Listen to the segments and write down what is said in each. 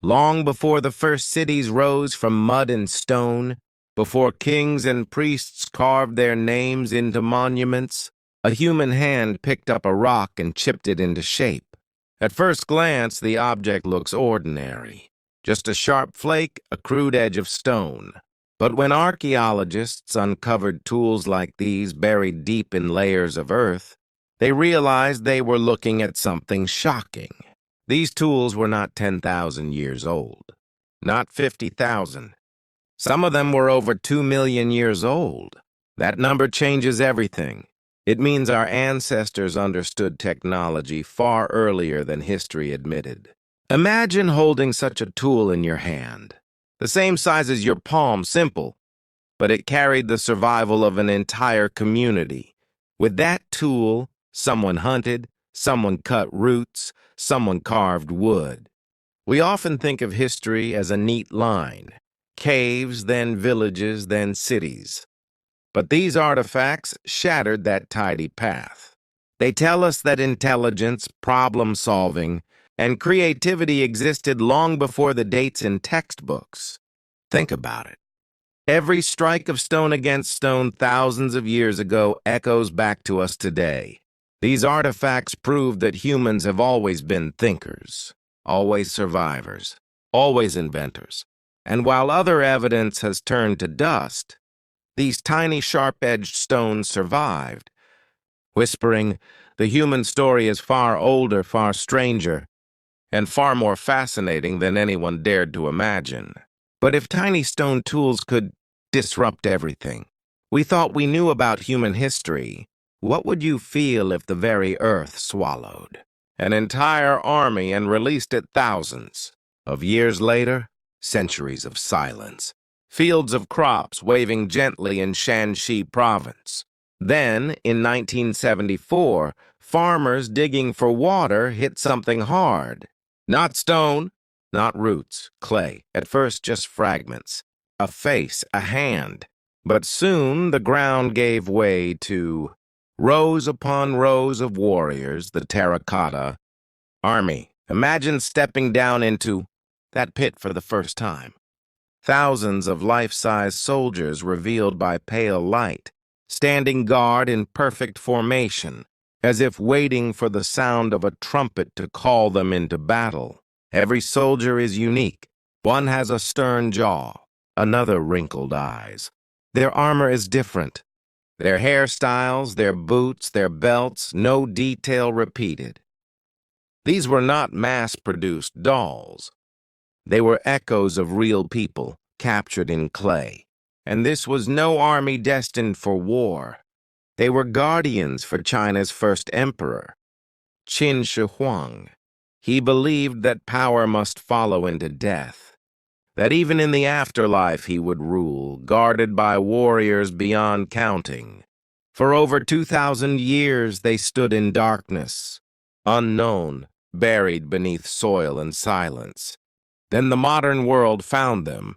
Long before the first cities rose from mud and stone, before kings and priests carved their names into monuments, a human hand picked up a rock and chipped it into shape. At first glance, the object looks ordinary, just a sharp flake, a crude edge of stone. But when archaeologists uncovered tools like these buried deep in layers of earth, they realized they were looking at something shocking. These tools were not 10,000 years old, not 50,000. Some of them were over 2 million years old. That number changes everything. It means our ancestors understood technology far earlier than history admitted. Imagine holding such a tool in your hand, the same size as your palm, simple, but it carried the survival of an entire community. With that tool, someone hunted, someone cut roots, someone carved wood. We often think of history as a neat line, caves, then villages, then cities. But these artifacts shattered that tidy path. They tell us that intelligence, problem-solving, and creativity existed long before the dates in textbooks. Think about it. Every strike of stone against stone thousands of years ago echoes back to us today. These artifacts prove that humans have always been thinkers, always survivors, always inventors. And while other evidence has turned to dust, these tiny sharp-edged stones survived, whispering, the human story is far older, far stranger, and far more fascinating than anyone dared to imagine. But if tiny stone tools could disrupt everything, we thought we knew about human history, what would you feel if the very earth swallowed an entire army and released it thousands of years later? Centuries of silence. Fields of crops waving gently in Shanxi province. Then, in 1974, farmers digging for water hit something hard. Not stone, not roots, clay. At first, just fragments. A face, a hand. But soon, the ground gave way to rows upon rows of warriors, the terracotta army. Imagine stepping down into that pit for the first time. Thousands of life-size soldiers revealed by pale light, standing guard in perfect formation, as if waiting for the sound of a trumpet to call them into battle. Every soldier is unique. One has a stern jaw, another wrinkled eyes. Their armor is different. Their hairstyles, their boots, their belts, no detail repeated. These were not mass-produced dolls. They were echoes of real people, captured in clay. And this was no army destined for war. They were guardians for China's first emperor, Qin Shi Huang. He believed that power must follow into death, that even in the afterlife he would rule, guarded by warriors beyond counting. For over 2,000 years they stood in darkness, unknown, buried beneath soil and silence. Then the modern world found them,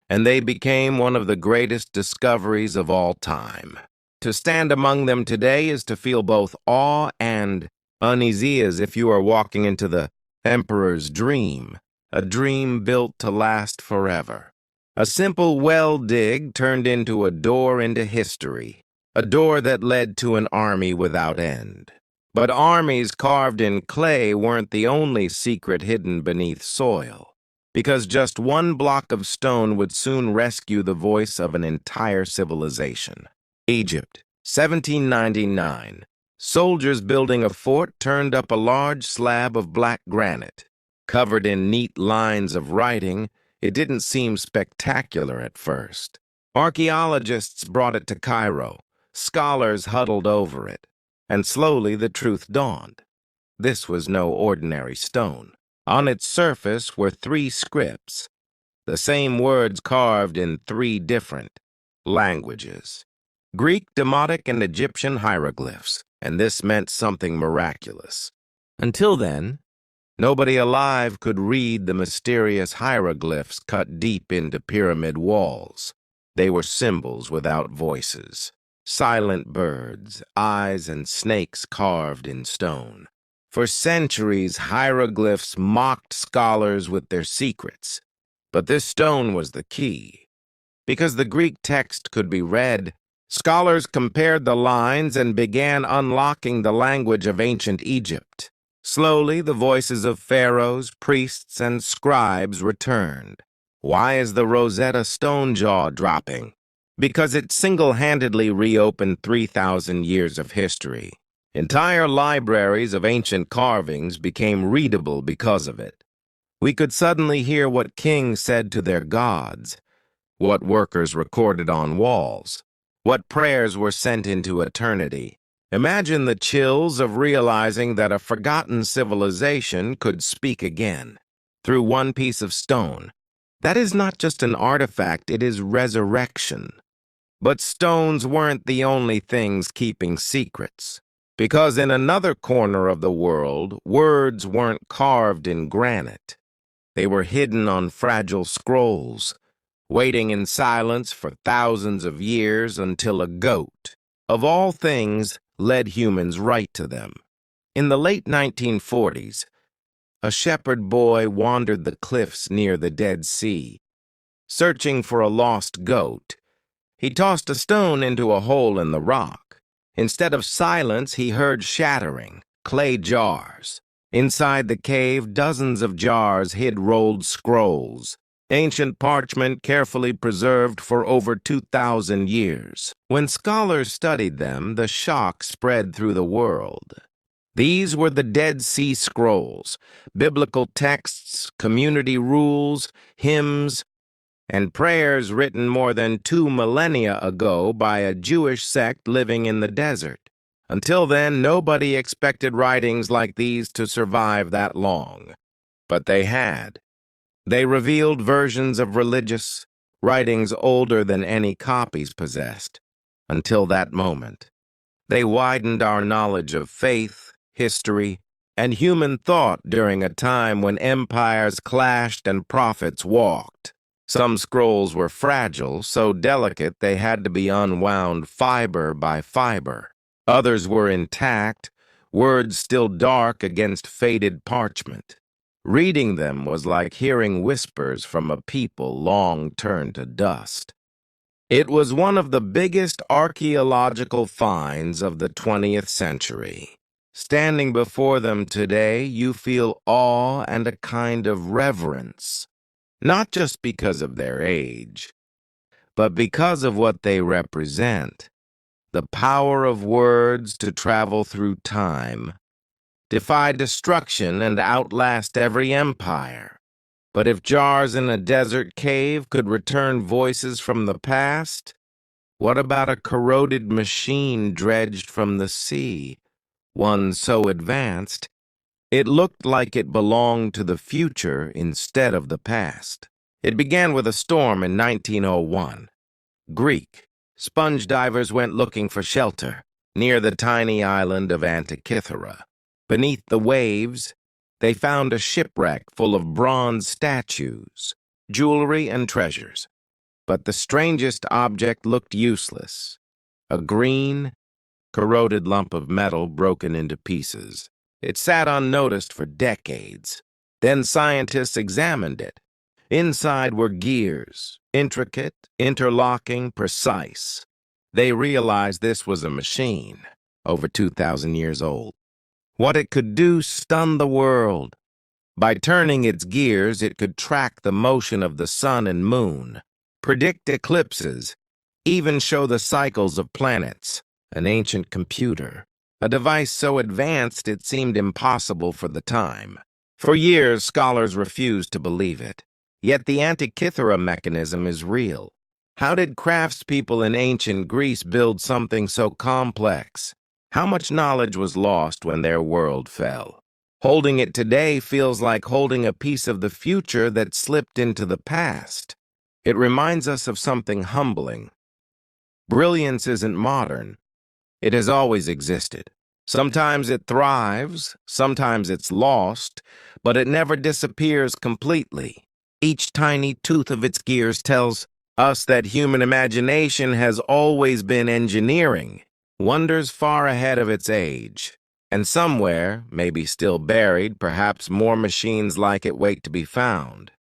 and they became one of the greatest discoveries of all time. To stand among them today is to feel both awe and uneasy, as if you are walking into the emperor's dream, a dream built to last forever. A simple well dig turned into a door into history, a door that led to an army without end. But armies carved in clay weren't the only secret hidden beneath soil, because just one block of stone would soon rescue the voice of an entire civilization. Egypt, 1799. Soldiers building a fort turned up a large slab of black granite. Covered in neat lines of writing, it didn't seem spectacular at first. Archaeologists brought it to Cairo. Scholars huddled over it. And slowly the truth dawned. This was no ordinary stone. On its surface were 3 scripts, the same words carved in 3 different languages. Greek, Demotic, and Egyptian hieroglyphs, and this meant something miraculous. Until then, nobody alive could read the mysterious hieroglyphs cut deep into pyramid walls. They were symbols without voices, silent birds, eyes, and snakes carved in stone. For centuries, hieroglyphs mocked scholars with their secrets. But this stone was the key. Because the Greek text could be read, scholars compared the lines and began unlocking the language of ancient Egypt. Slowly, the voices of pharaohs, priests, and scribes returned. Why is the Rosetta Stone jaw-dropping? Because it single-handedly reopened 3,000 years of history. Entire libraries of ancient carvings became readable because of it. We could suddenly hear what kings said to their gods, what workers recorded on walls, what prayers were sent into eternity. Imagine the chills of realizing that a forgotten civilization could speak again, through one piece of stone. That is not just an artifact, it is resurrection. But stones weren't the only things keeping secrets. Because in another corner of the world, words weren't carved in granite. They were hidden on fragile scrolls, waiting in silence for thousands of years until a goat, of all things, led humans right to them. In the late 1940s, a shepherd boy wandered the cliffs near the Dead Sea. Searching for a lost goat, he tossed a stone into a hole in the rock. Instead of silence, he heard shattering, clay jars. Inside the cave, dozens of jars hid rolled scrolls, ancient parchment carefully preserved for over 2,000 years. When scholars studied them, the shock spread through the world. These were the Dead Sea Scrolls, biblical texts, community rules, hymns, and prayers written more than 2 millennia ago by a Jewish sect living in the desert. Until then, nobody expected writings like these to survive that long. But they had. They revealed versions of religious writings older than any copies possessed. Until that moment, they widened our knowledge of faith, history, and human thought during a time when empires clashed and prophets walked. Some scrolls were fragile, so delicate they had to be unwound fiber by fiber. Others were intact, words still dark against faded parchment. Reading them was like hearing whispers from a people long turned to dust. It was one of the biggest archaeological finds of the 20th century. Standing before them today, you feel awe and a kind of reverence, not just because of their age, but because of what they represent. The power of words to travel through time, defy destruction, and outlast every empire. But if jars in a desert cave could return voices from the past, what about a corroded machine dredged from the sea, one so advanced it looked like it belonged to the future instead of the past? It began with a storm in 1901. Greek sponge divers went looking for shelter near the tiny island of Antikythera. Beneath the waves, they found a shipwreck full of bronze statues, jewelry, and treasures. But the strangest object looked useless. A green, corroded lump of metal broken into pieces. It sat unnoticed for decades. Then scientists examined it. Inside were gears, intricate, interlocking, precise. They realized this was a machine, over 2,000 years old. What it could do stunned the world. By turning its gears, it could track the motion of the sun and moon, predict eclipses, even show the cycles of planets. An ancient computer, a device so advanced it seemed impossible for the time. For years, scholars refused to believe it. Yet the Antikythera mechanism is real. How did craftspeople in ancient Greece build something so complex? How much knowledge was lost when their world fell? Holding it today feels like holding a piece of the future that slipped into the past. It reminds us of something humbling. Brilliance isn't modern. It has always existed. Sometimes it thrives, sometimes it's lost, but it never disappears completely. Each tiny tooth of its gears tells us that human imagination has always been engineering, wonders far ahead of its age. And somewhere, maybe still buried, perhaps more machines like it wait to be found.